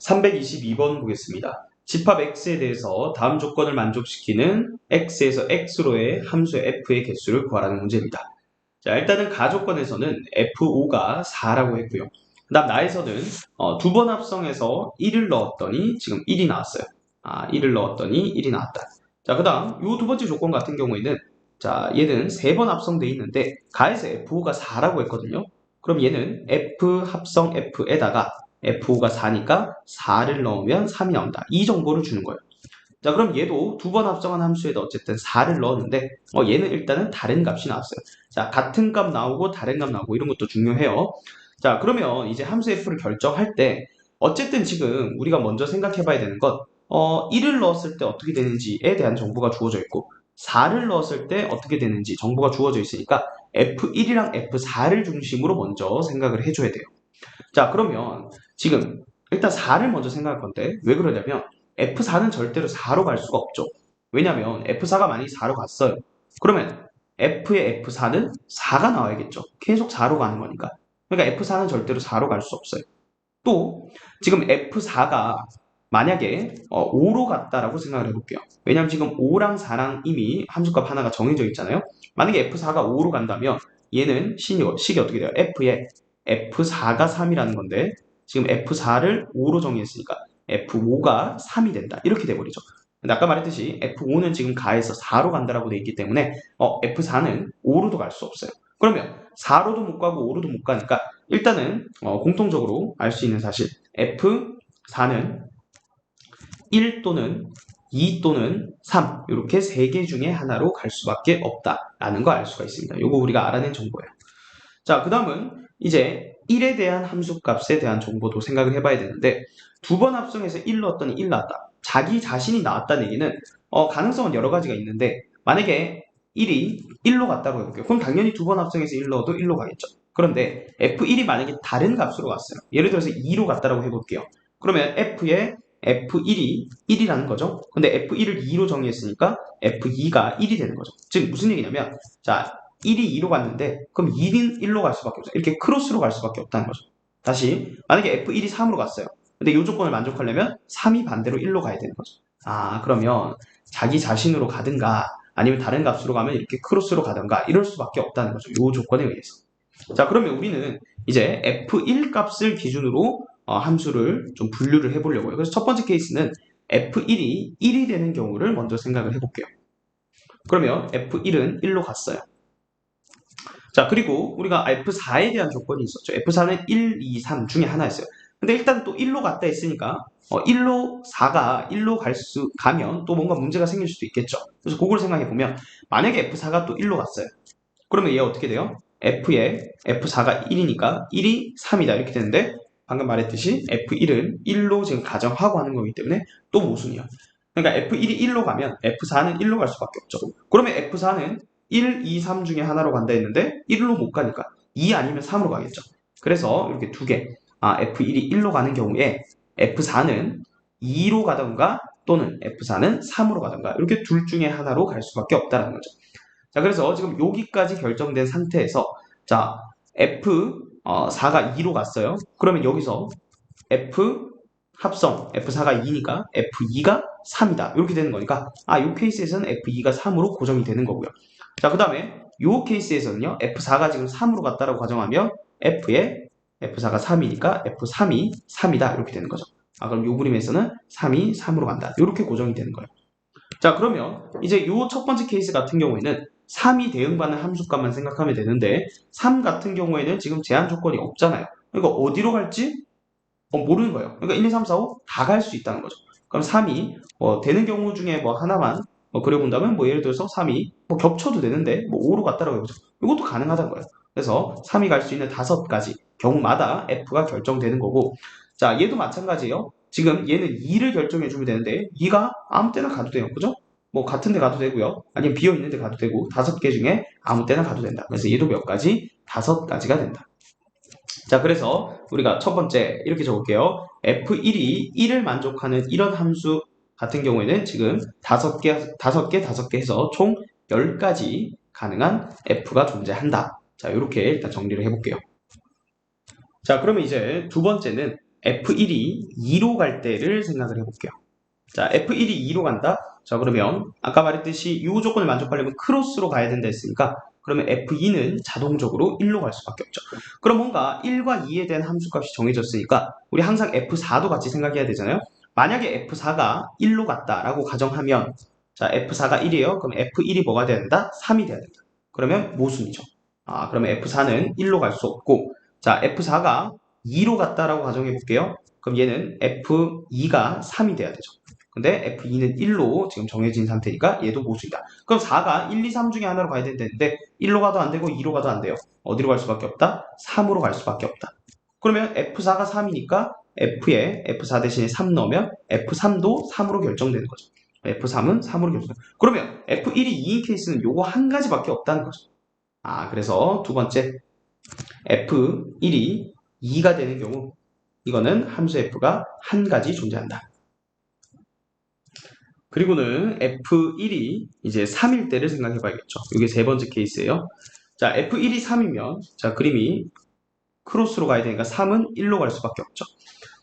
322번 보겠습니다. 집합 x에 대해서 다음 조건을 만족시키는 x에서 x로의 함수 f의 개수를 구하라는 문제입니다. 자, 일단은 가조건에서는 f5가 4라고 했고요. 그 다음 나에서는 두 번 합성해서 1을 넣었더니 지금 1이 나왔어요. 1을 넣었더니 1이 나왔다. 자, 그 다음 이 두 번째 조건 같은 경우에는 자, 얘는 세 번 합성되어 있는데 가에서 f5가 4라고 했거든요. 그럼 얘는 f 합성 f에다가 f5가 4니까 4를 넣으면 3이 나온다. 이 정보를 주는 거예요. 자, 그럼 얘도 두 번 합성한 함수에다 어쨌든 4를 넣었는데 얘는 일단은 다른 값이 나왔어요. 자, 같은 값 나오고 다른 값 나오고 이런 것도 중요해요. 자, 그러면 이제 함수 f를 결정할 때 어쨌든 지금 우리가 먼저 생각해 봐야 되는 건 1을 넣었을 때 어떻게 되는지에 대한 정보가 주어져 있고 4를 넣었을 때 어떻게 되는지 정보가 주어져 있으니까 f1이랑 f4를 중심으로 먼저 생각을 해줘야 돼요. 자, 그러면 지금 일단 4를 먼저 생각할 건데 왜 그러냐면 F4는 절대로 4로 갈 수가 없죠. 왜냐면 F4가 만약에 4로 갔어요. 그러면 F의 F4는 4가 나와야겠죠. 계속 4로 가는 거니까. 그러니까 F4는 절대로 4로 갈 수 없어요. 또 지금 F4가 만약에 5로 갔다라고 생각을 해볼게요. 왜냐면 지금 5랑 4랑 이미 함수값 하나가 정해져 있잖아요. 만약에 F4가 5로 간다면 얘는 식이 어떻게 돼요? F에 F4가 3이라는 건데 지금 F4를 5로 정의했으니까 F5가 3이 된다. 이렇게 돼버리죠. 근데 아까 말했듯이 F5는 지금 가에서 4로 간다라고 돼 있기 때문에 F4는 5로도 갈 수 없어요. 그러면 4로도 못 가고 5로도 못 가니까 일단은 공통적으로 알 수 있는 사실 F4는 1 또는 2 또는 3 이렇게 세 개 중에 하나로 갈 수밖에 없다라는 거 알 수가 있습니다. 이거 우리가 알아낸 정보예요. 자, 그 다음은 이제 1에 대한 함수값에 대한 정보도 생각을 해봐야 되는데 두 번 합성해서 1 넣었더니 1 나왔다. 자기 자신이 나왔다는 얘기는 가능성은 여러 가지가 있는데 만약에 1이 1로 갔다고 해볼게요. 그럼 당연히 두 번 합성해서 1 넣어도 1로 가겠죠. 그런데 F1이 만약에 다른 값으로 갔어요. 예를 들어서 2로 갔다고 해볼게요. 그러면 F의 F1이 1이라는 거죠. 근데 F1을 2로 정의했으니까 F2가 1이 되는 거죠. 즉 무슨 얘기냐면 자 1이 2로 갔는데 그럼 2는 1로 갈 수밖에 없어요. 이렇게 크로스로 갈 수밖에 없다는 거죠. 다시 만약에 F1이 3으로 갔어요. 근데 이 조건을 만족하려면 3이 반대로 1로 가야 되는 거죠. 그러면 자기 자신으로 가든가 아니면 다른 값으로 가면 이렇게 크로스로 가든가 이럴 수밖에 없다는 거죠. 이 조건에 의해서. 자, 그러면 우리는 이제 F1 값을 기준으로 함수를 좀 분류를 해보려고요. 그래서 첫 번째 케이스는 F1이 1이 되는 경우를 먼저 생각을 해볼게요. 그러면 F1은 1로 갔어요. 자, 그리고 우리가 F4에 대한 조건이 있었죠. F4는 1, 2, 3 중에 하나였어요. 근데 일단 또 1로 갔다 했으니까 4가 1로 가면 또 뭔가 문제가 생길 수도 있겠죠. 그래서 그걸 생각해 보면 만약에 F4가 또 1로 갔어요. 그러면 얘 어떻게 돼요? F에 F4가 1이니까 1이 3이다 이렇게 되는데 방금 말했듯이 F1은 1로 지금 가정하고 하는 거기 때문에 또 모순이야. 그러니까 F1이 1로 가면 F4는 1로 갈 수밖에 없죠. 그러면 F4는 1, 2, 3 중에 하나로 간다 했는데 1로 못 가니까 2 아니면 3으로 가겠죠. 그래서 이렇게 두 개. F1이 1로 가는 경우에 F4는 2로 가던가 또는 F4는 3으로 가던가 이렇게 둘 중에 하나로 갈 수밖에 없다는 거죠. 자, 그래서 지금 여기까지 결정된 상태에서 자, F4가 2로 갔어요. 그러면 여기서 F 합성 F4가 2니까 F2가 3이다. 이렇게 되는 거니까 이 케이스에서는 F2가 3으로 고정이 되는 거고요. 자, 그 다음에 이 케이스에서는요. F4가 지금 3으로 갔다라고 가정하면 F에 F4가 3이니까 F3이 3이다. 이렇게 되는 거죠. 그럼 이 그림에서는 3이 3으로 간다. 이렇게 고정이 되는 거예요. 자, 그러면 이제 이 첫 번째 케이스 같은 경우에는 3이 대응받는 함수값만 생각하면 되는데 3 같은 경우에는 지금 제한 조건이 없잖아요. 그러니까 어디로 갈지 모르는 거예요. 그러니까 1, 2, 3, 4, 5 다 갈 수 있다는 거죠. 그럼 3이 되는 경우 중에 하나만 그려본다면 예를 들어서 3이 겹쳐도 되는데 5로 갔다라고 해보죠. 이것도 가능하다는 거예요. 그래서 3이 갈 수 있는 5가지 경우마다 F가 결정되는 거고 자, 얘도 마찬가지예요. 지금 얘는 2를 결정해주면 되는데 2가 아무 때나 가도 돼요. 그죠? 같은 데 가도 되고요. 아니면 비어있는 데 가도 되고 5개 중에 아무 때나 가도 된다. 그래서 얘도 몇 가지? 5가지가 된다. 자, 그래서 우리가 첫 번째 이렇게 적을게요. F1이 1을 만족하는 이런 함수 같은 경우에는 지금 5개 해서 총 10가지 가능한 F가 존재한다. 자, 이렇게 일단 정리를 해볼게요. 자, 그러면 이제 두 번째는 F1이 2로 갈 때를 생각을 해볼게요. 자, F1이 2로 간다? 자, 그러면 아까 말했듯이 이 조건을 만족하려면 크로스로 가야 된다 했으니까 그러면 F2는 자동적으로 1로 갈 수밖에 없죠. 그럼 뭔가 1과 2에 대한 함수값이 정해졌으니까 우리 항상 F4도 같이 생각해야 되잖아요. 만약에 F4가 1로 갔다라고 가정하면 자, F4가 1이에요. 그럼 F1이 뭐가 돼야 된다? 3이 돼야 된다. 그러면 모순이죠. 아, 그러면 F4는 1로 갈 수 없고 자, F4가 2로 갔다라고 가정해 볼게요. 그럼 얘는 F2가 3이 돼야 되죠. 근데 F2는 1로 지금 정해진 상태니까 얘도 모순이다. 그럼 4가 1, 2, 3 중에 하나로 가야 되는데 1로 가도 안 되고 2로 가도 안 돼요. 어디로 갈 수밖에 없다? 3으로 갈 수밖에 없다. 그러면 F4가 3이니까 F에 F4 대신에 3 넣으면 F3도 3으로 결정되는 거죠. F3은 3으로 결정. 그러면 F1이 2인 케이스는 요거 한 가지밖에 없다는 거죠. 아, 그래서 두 번째 F1이 2가 되는 경우 이거는 함수 F가 한 가지 존재한다. 그리고는 F1이 이제 3일 때를 생각해 봐야겠죠. 이게 세 번째 케이스예요. 자, F1이 3이면 자, 그림이 크로스로 가야 되니까 3은 1로 갈 수밖에 없죠.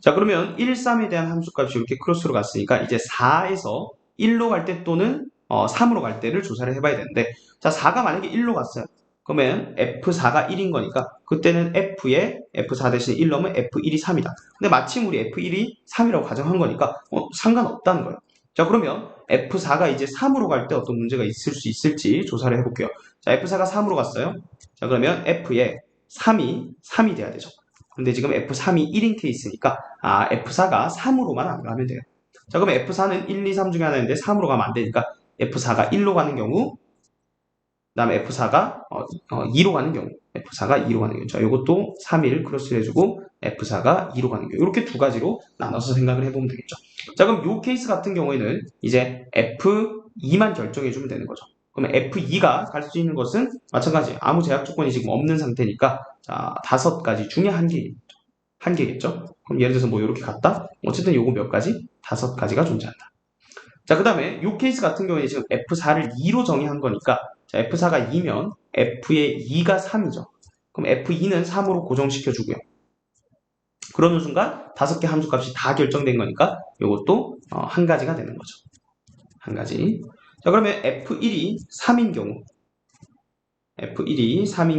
자, 그러면 1, 3에 대한 함수값이 이렇게 크로스로 갔으니까 이제 4에서 1로 갈 때 또는 3으로 갈 때를 조사를 해봐야 되는데 자, 4가 만약에 1로 갔어요. 그러면 F4가 1인 거니까 그때는 F에 F4 대신에 1 넣으면 F1이 3이다. 근데 마침 우리 F1이 3이라고 가정한 거니까 상관없다는 거예요. 자, 그러면 F4가 이제 3으로 갈 때 어떤 문제가 있을 수 있을지 조사를 해볼게요. 자, F4가 3으로 갔어요. 자, 그러면 F에 3이 돼야 되죠. 근데 지금 F3이 1인 케이스니까 F4가 3으로만 안 가면 돼요. 자, 그러면 F4는 1, 2, 3 중에 하나인데 3으로 가면 안 되니까 F4가 1로 가는 경우 그 다음에 F4가 2로 가는 경우 F4가 2로 가는 경우 자, 이것도 3일 크로스를 해주고 F4가 2로 가는 경우 이렇게 두 가지로 나눠서 생각을 해보면 되겠죠. 자, 그럼 이 케이스 같은 경우에는 이제 F2만 결정해주면 되는 거죠. 그러면 F2가 갈 수 있는 것은 마찬가지 아무 제약 조건이 지금 없는 상태니까 자, 5가지 중에 한 개겠죠. 그럼 예를 들어서 뭐 이렇게 갔다? 어쨌든 요거 몇 가지? 5가지가 존재한다. 자, 그 다음에 이 케이스 같은 경우에 지금 F4를 2로 정의한 거니까 자, F4가 2면 F의 2가 3이죠. 그럼 F2는 3으로 고정시켜주고요. 그러는 순간 5개 함수값이 다 결정된 거니까 이것도 한 가지가 되는 거죠. 한 가지. 자, 그러면 F1이 3인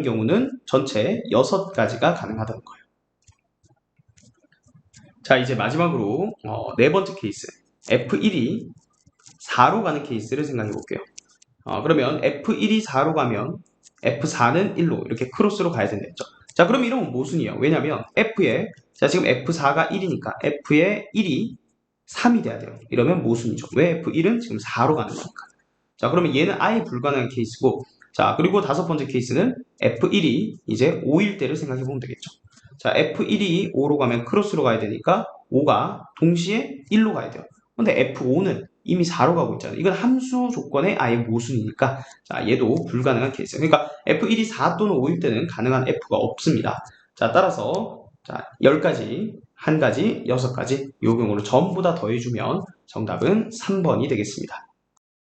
경우는 전체 6가지가 가능하다는 거예요. 자, 이제 마지막으로 네 번째 케이스 F1이 4로 가는 케이스를 생각해 볼게요. 그러면 F1이 4로 가면 F4는 1로 이렇게 크로스로 가야 된댔죠. 자, 그럼 이러면 모순이에요. 왜냐면 F에 자, 지금 F4가 1이니까 F의 1이 3이 돼야 돼요. 이러면 모순이죠. 왜 F1은 지금 4로 가는 거니까. 자, 그러면 얘는 아예 불가능한 케이스고 자, 그리고 다섯 번째 케이스는 F1이 이제 5일 때를 생각해 보면 되겠죠. 자, F1이 5로 가면 크로스로 가야 되니까 5가 동시에 1로 가야 돼요. 근데 F5는 이미 4로 가고 있잖아요. 이건 함수 조건의 아예 모순이니까 자, 얘도 불가능한 케이스예요. 그러니까 F1이 4 또는 5일 때는 가능한 F가 없습니다. 자, 따라서 자, 10가지, 1가지, 6가지 이 경우로 전부 다 더해주면 정답은 3번이 되겠습니다.